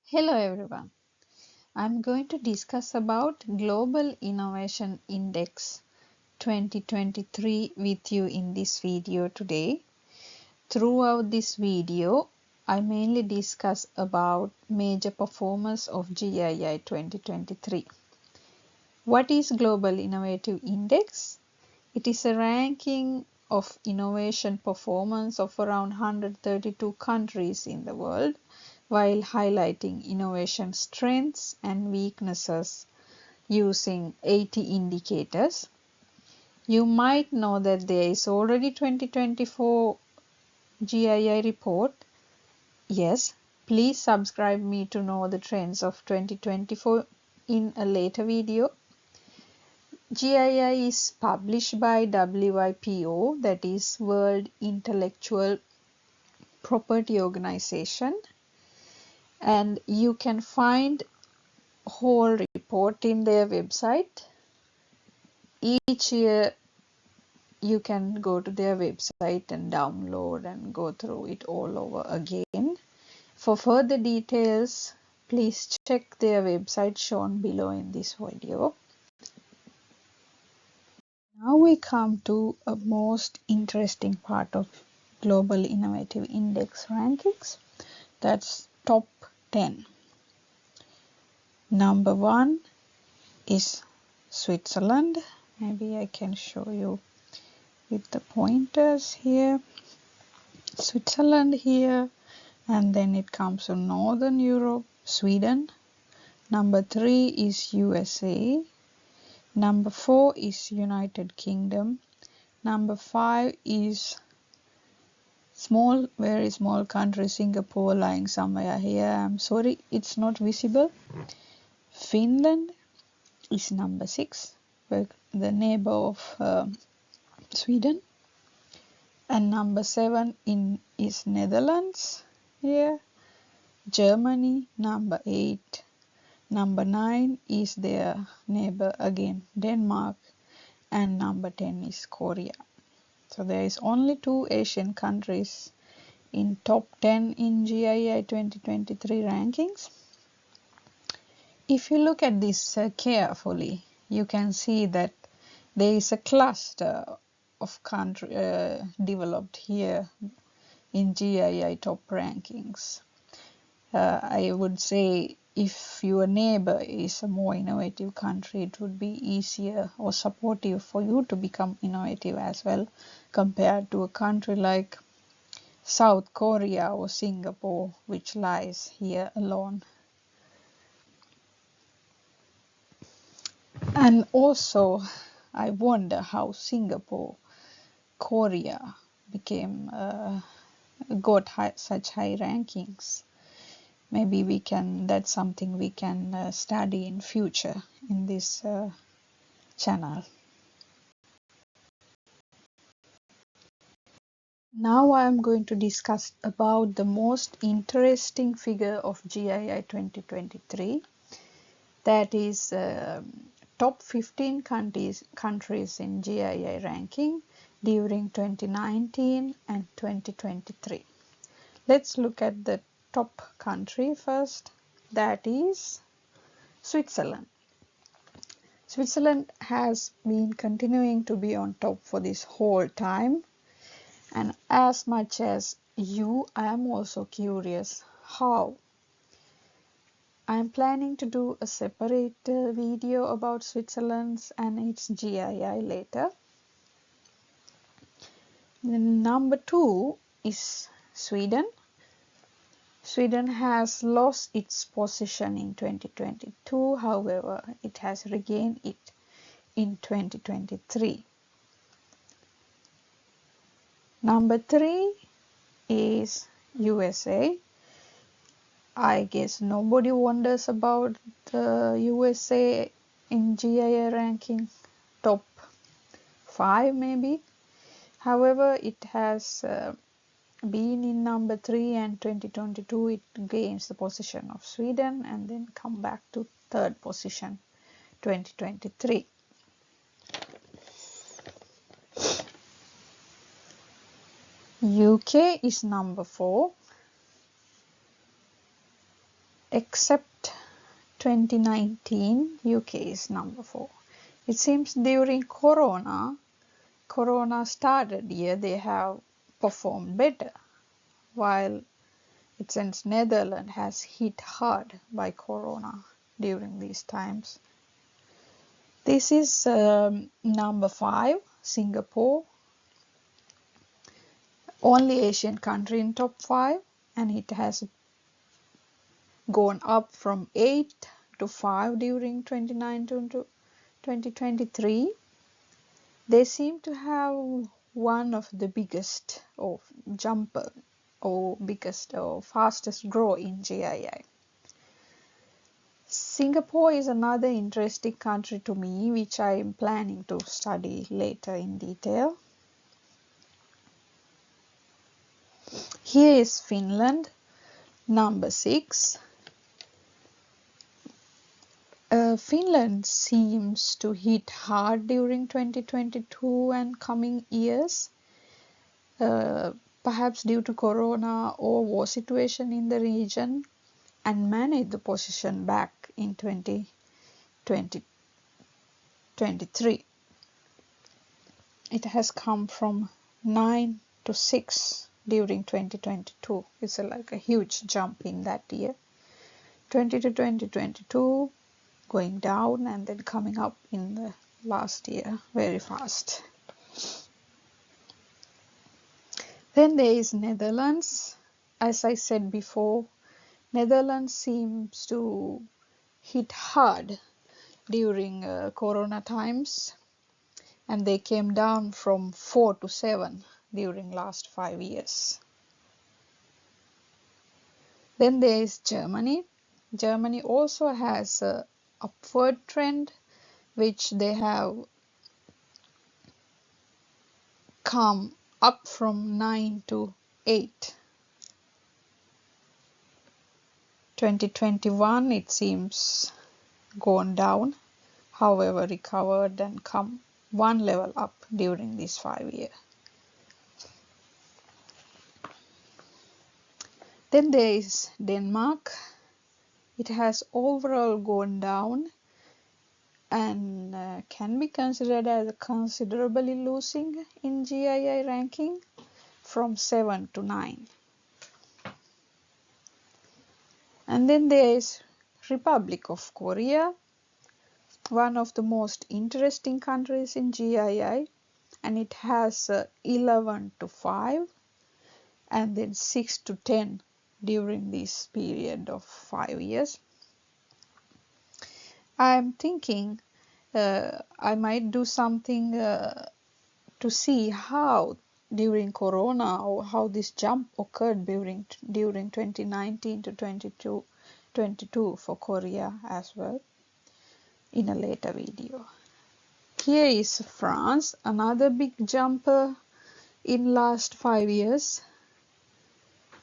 Hello everyone. I'm going to discuss about Global Innovation Index 2023 with you in this video today. Throughout this video, I mainly discuss about major performance of GII 2023. What is Global Innovative Index? It is a ranking of innovation performance of around 132 countries in the world, while highlighting innovation strengths and weaknesses using 80 indicators. You might know that there is already 2024 GII report. Yes, please subscribe me to know the trends of 2024 in a later video. GII is published by WIPO, that is World Intellectual Property Organization, and you can find whole report in their website. Each year you can go to their website and download and go through it all over again. For further details, please check their website shown below in this video. Now we come to a most interesting part of Global Innovative Index rankings. That's top 10. Number 1 is Switzerland. Maybe I can show you with the pointers here. Switzerland here, and then it comes to Northern Europe, Sweden. Number 3 is USA. Number 4 is United Kingdom. Number 5 is very small country, Singapore, lying somewhere here. I'm sorry, it's not visible. Finland is number 6, the neighbor of Sweden. And number 7 is Netherlands here. Germany, number 8. Number 9 is their neighbor again, Denmark. And number 10 is Korea. So there is only 2 Asian countries in top 10 in GII 2023 rankings. If you look at this carefully, you can see that there is a cluster of country developed here in GII top rankings. I would say if your neighbor is a more innovative country, it would be easier or supportive for you to become innovative as well, compared to a country like South Korea or Singapore, which lies here alone. And also, I wonder how Singapore, Korea got such high rankings. Maybe that's something we can study in future in this channel. Now I am going to discuss about the most interesting figure of GII 2023. That is top 15 countries in GII ranking during 2019 and 2023. Let's look at the top country first, that is Switzerland. Switzerland has been continuing to be on top for this whole time, and as much as you, I am also curious how. I am planning to do a separate video about Switzerland and its GII later. Then number 2 is Sweden. Sweden has lost its position in 2022, however, it has regained it in 2023. Number 3 is USA. I guess nobody wonders about the USA in GII ranking, top 5 maybe. However, it has been in number 3, and 2022 it gains the position of Sweden and then come back to 3rd position 2023. UK is number 4. except 2019, UK is number 4. It seems during Corona started year, they have performed better, while it seems Netherlands has hit hard by Corona during these times. This is number 5, Singapore, only Asian country in top 5, and it has gone up from 8 to 5 during 2019 to 2023. They seem to have one of the biggest or jumper or biggest or fastest grow in GII. Singapore is another interesting country to me, which I am planning to study later in detail. Here is Finland, number 6. Finland seems to hit hard during 2022 and coming years, perhaps due to Corona or war situation in the region, and managed the position back in 2023. It has come from 9 to 6 during 2022. It's like a huge jump in that year. 20 to 2022 going down and then coming up in the last year very fast. Then there is Netherlands. As I said before, Netherlands seems to hit hard during Corona times, and they came down from 4 to 7 during last 5 years. Then there is Germany. Germany also has a upward trend, which they have come up from 9 to 8. 2021 it seems gone down, however recovered and come one level up during these 5 years. Then there is Denmark. It has overall gone down and can be considered as considerably losing in GII ranking from 7 to 9. And then there is Republic of Korea, one of the most interesting countries in GII, and it has 11 to 5 and then 6 to 10 during this period of 5 years. I'm thinking I might do something to see how during Corona or how this jump occurred during 2019 to 22 for Korea as well in a later video. Here is France, another big jumper in last 5 years,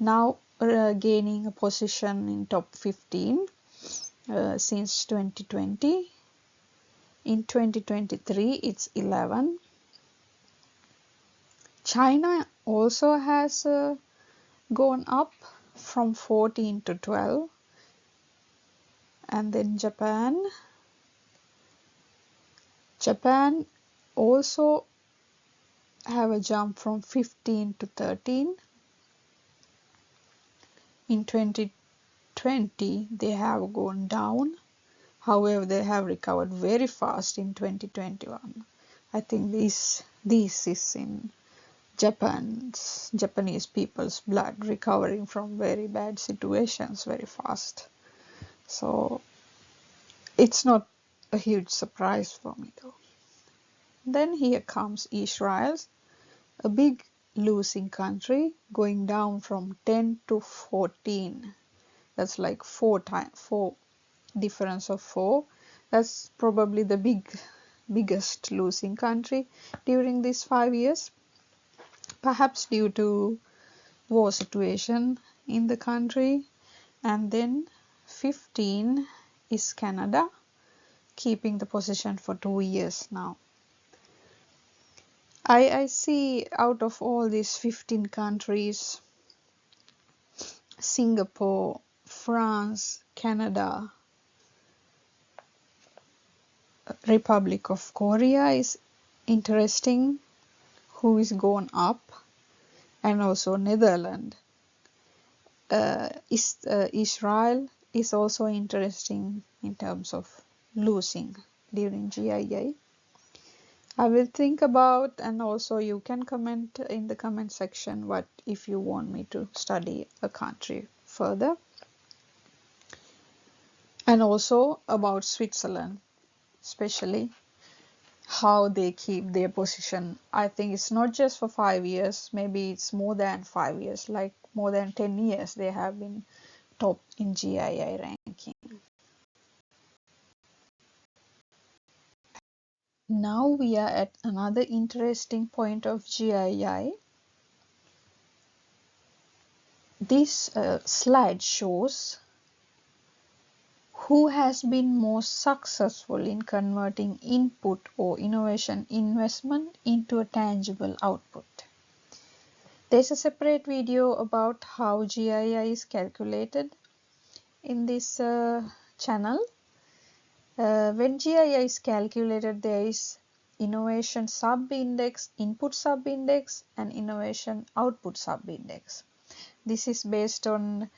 now gaining a position in top 15 since 2020. In 2023 it's 11. China also has gone up from 14 to 12. And then Japan also have a jump from 15 to 13. In 2020 they have gone down, however they have recovered very fast in 2021. I think this is in Japanese people's blood, recovering from very bad situations very fast. So it's not a huge surprise for me though. Then here comes Israel, a big losing country, going down from 10 to 14. That's like 4 difference of 4. That's probably the biggest losing country during these 5 years, perhaps due to war situation in the country. And then 15 is Canada, keeping the position for 2 years now. I see out of all these 15 countries, Singapore France, Canada, Republic of Korea is interesting, who is gone up, and also Netherlands. Israel is also interesting in terms of losing during GII. I will think about, and also you can comment in the comment section what if you want me to study a country further. And also about Switzerland, especially how they keep their position. I think it's not just for 5 years, maybe it's more than 5 years, like more than 10 years they have been top in GII ranking. Now we are at another interesting point of GII. This slide shows who has been most successful in converting input or innovation investment into a tangible output. There's a separate video about how GII is calculated in this channel. When GII is calculated, there is innovation sub-index, input sub-index, and innovation output sub-index. This is based on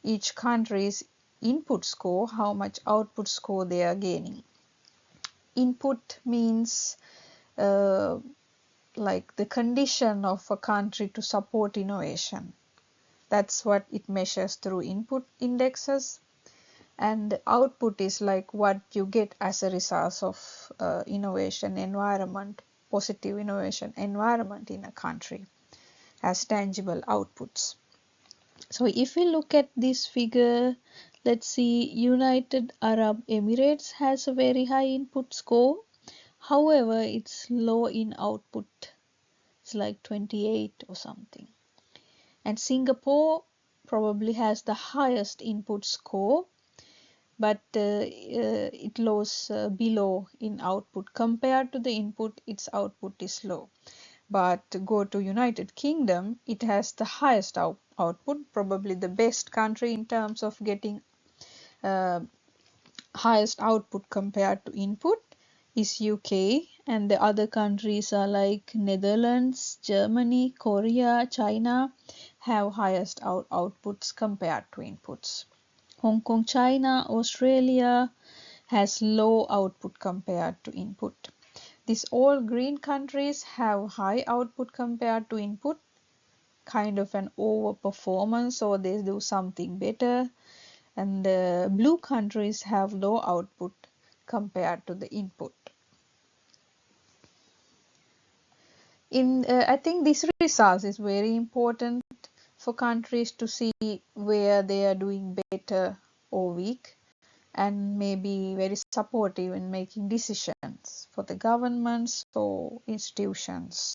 each country's input score, how much output score they are gaining. Input means like the condition of a country to support innovation. That's what it measures through input indexes. And the output is like what you get as a result of innovation environment, positive innovation environment in a country as tangible outputs. So if we look at this figure, let's see, United Arab Emirates has a very high input score. However, it's low in output. It's like 28 or something. And Singapore probably has the highest input score, but it lows below in output. Compared to the input, its output is low. But go to United Kingdom, it has the highest output, probably the best country in terms of getting highest output compared to input is UK, and the other countries are like Netherlands, Germany, Korea, China have highest outputs compared to inputs. Hong Kong, China, Australia has low output compared to input. These all green countries have high output compared to input, kind of an overperformance, or they do something better. And the blue countries have low output compared to the input. I think this result is very important for countries to see where they are doing better or weak, and maybe very supportive in making decisions for the governments or institutions.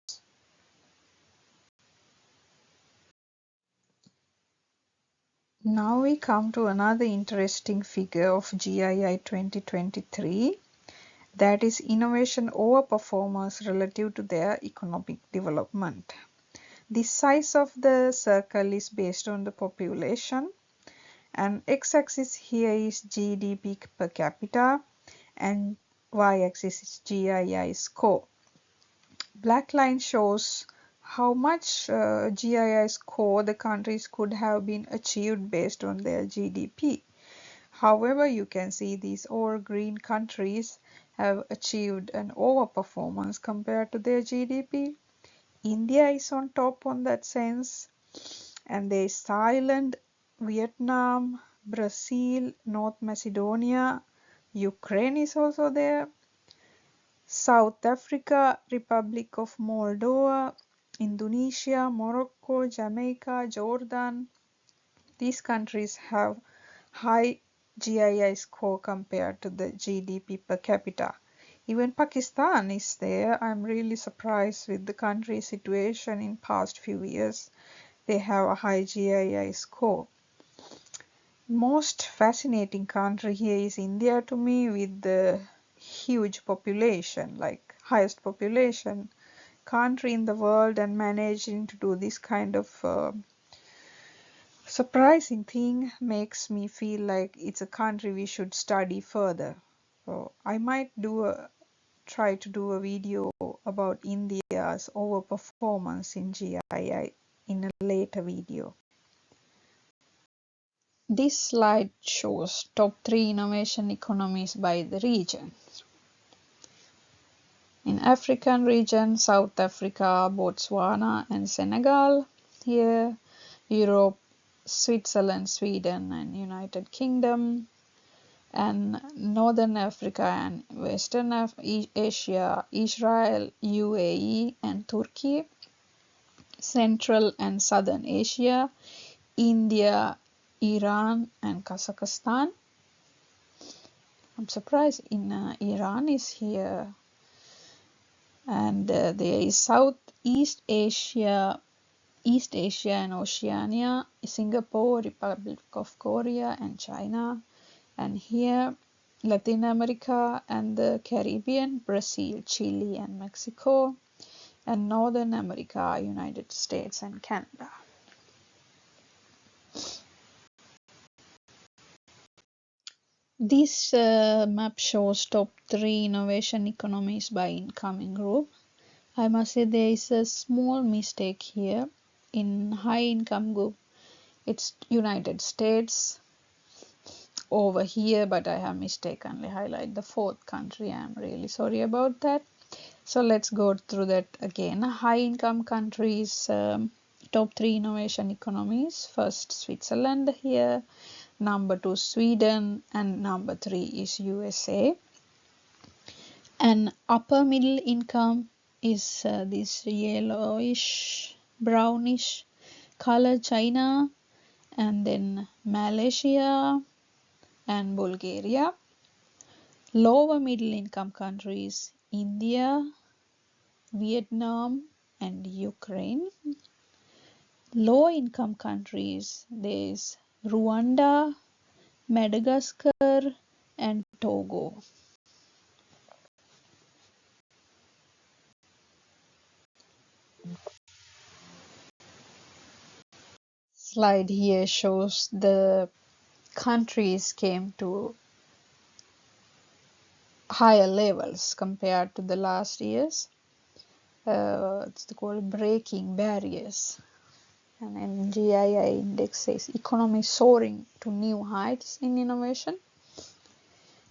Now we come to another interesting figure of GII 2023, that is innovation overperformers relative to their economic development. The size of the circle is based on the population, and x-axis here is GDP per capita and y-axis is GII score. Black line shows how much GII score the countries could have been achieved based on their GDP. However, you can see these all green countries have achieved an overperformance compared to their GDP. India is on top on that sense, and there is Thailand, Vietnam, Brazil, North Macedonia, Ukraine is also there, South Africa, Republic of Moldova, Indonesia, Morocco, Jamaica, Jordan. These countries have high GII score compared to the GDP per capita. Even Pakistan is there. I'm really surprised with the country situation in past few years. They have a high GII score. Most fascinating country here is India to me, with the huge population, like highest population country in the world, and managing to do this kind of surprising thing makes me feel like it's a country we should study further. So I might try to do a video about India's overperformance in GII in a later video. This slide shows top 3 innovation economies by the region. In African region, South Africa, Botswana and Senegal. Here, Europe, Switzerland, Sweden and United Kingdom. And Northern Africa and Western Asia, Israel, UAE and Turkey. Central and Southern Asia, India, Iran and Kazakhstan. I'm surprised Iran is here. And there is Southeast Asia, East Asia and Oceania, Singapore, Republic of Korea and China. And here Latin America and the Caribbean, Brazil, Chile and Mexico. And Northern America, United States and Canada. This map shows top 3 innovation economies by incoming group. I must say there is a small mistake here. In high income group, it's United States over here, but I have mistakenly highlighted the fourth country. I'm really sorry about that. So let's go through that again. High income countries, top 3 innovation economies. First Switzerland here, number 2 Sweden, and number 3 is USA. And upper middle income is this yellowish, brownish color, China, and then Malaysia and Bulgaria. Lower middle income countries, India, Vietnam and Ukraine. Low income countries, there is Rwanda, Madagascar and Togo. Slide here shows the countries came to higher levels compared to the last years. It's called breaking barriers. And then GII index says economy soaring to new heights in innovation.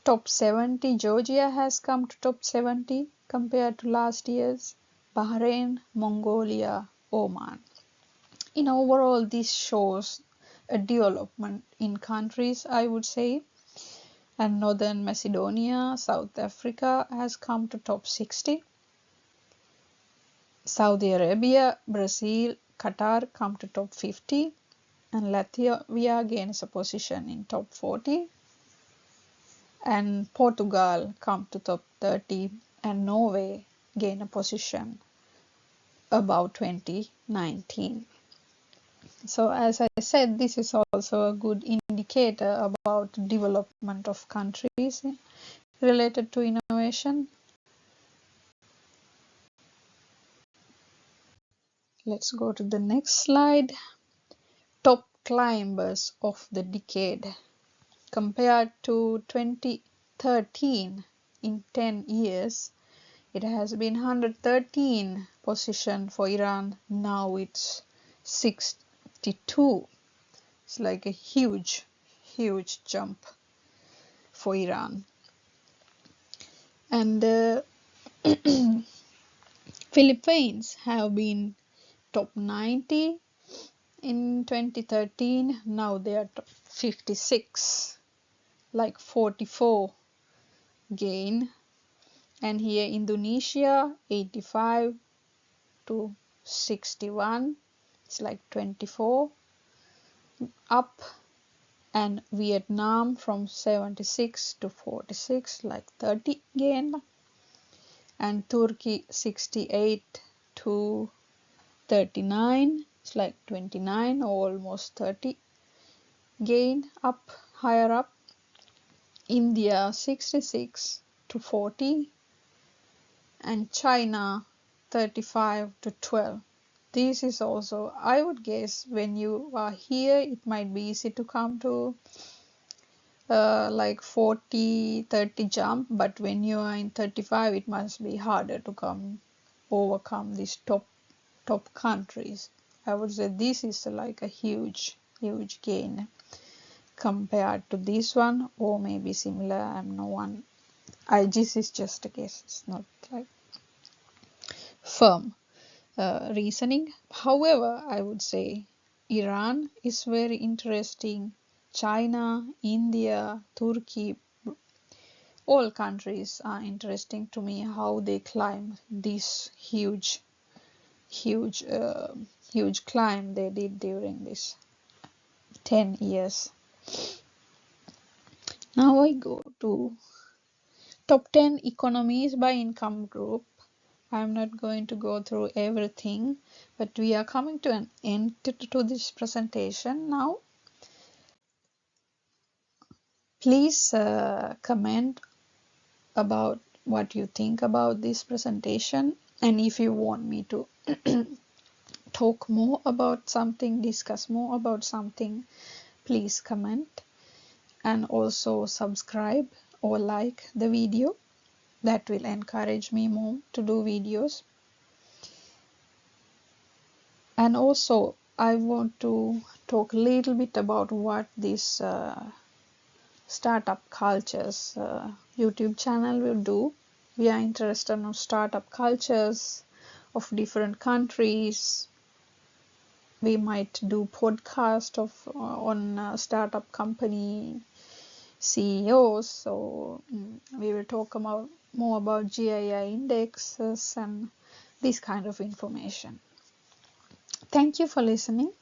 Top 70, Georgia has come to top 70 compared to last year's. Bahrain, Mongolia, Oman. In overall, this shows a development in countries, I would say. And Northern Macedonia, South Africa has come to top 60. Saudi Arabia, Brazil, Qatar come to top 50. And Latvia gains a position in top 40. And Portugal come to top 30. And Norway gain a position above 2019. So as I said, this is also a good indicator about development of countries related to innovation. Let's go to the next slide. Top climbers of the decade. Compared to 2013, in 10 years, it has been 113 position for Iran. Now it's 62. It's like a huge jump for Iran. And Philippines have been top 90 in 2013. Now they are top 56, like 44 gain. And here Indonesia 85 to 61, it's like 24 up. And Vietnam from 76 to 46, like 30 gain. And Turkey 68 to 39, it's like 29, almost 30 gain up, higher up. India 66 to 40, and China 35 to 12. this is also, I would guess, when you are here, it might be easy to come to like 40-30 jump, but when you are in 35, it must be harder to overcome these top countries. I would say this is like a huge gain compared to this one, or maybe similar. I'm no one. This is just a guess. It's not like firm reasoning. However, I would say Iran is very interesting. China, India, Turkey, all countries are interesting to me, how they climb this huge huge climb they did during this 10 years. Now I go to top 10 economies by income group. I'm not going to go through everything, but we are coming to an end to this presentation now. Please comment about what you think about this presentation, and if you want me to talk more about something, discuss more about something, please comment, and also subscribe or like the video. That will encourage me more to do videos. And also I want to talk a little bit about what this startup cultures YouTube channel will do. We are interested in startup cultures of different countries. We might do podcast on startup company CEOs. So we will talk more about GII indexes and this kind of information. Thank you for listening.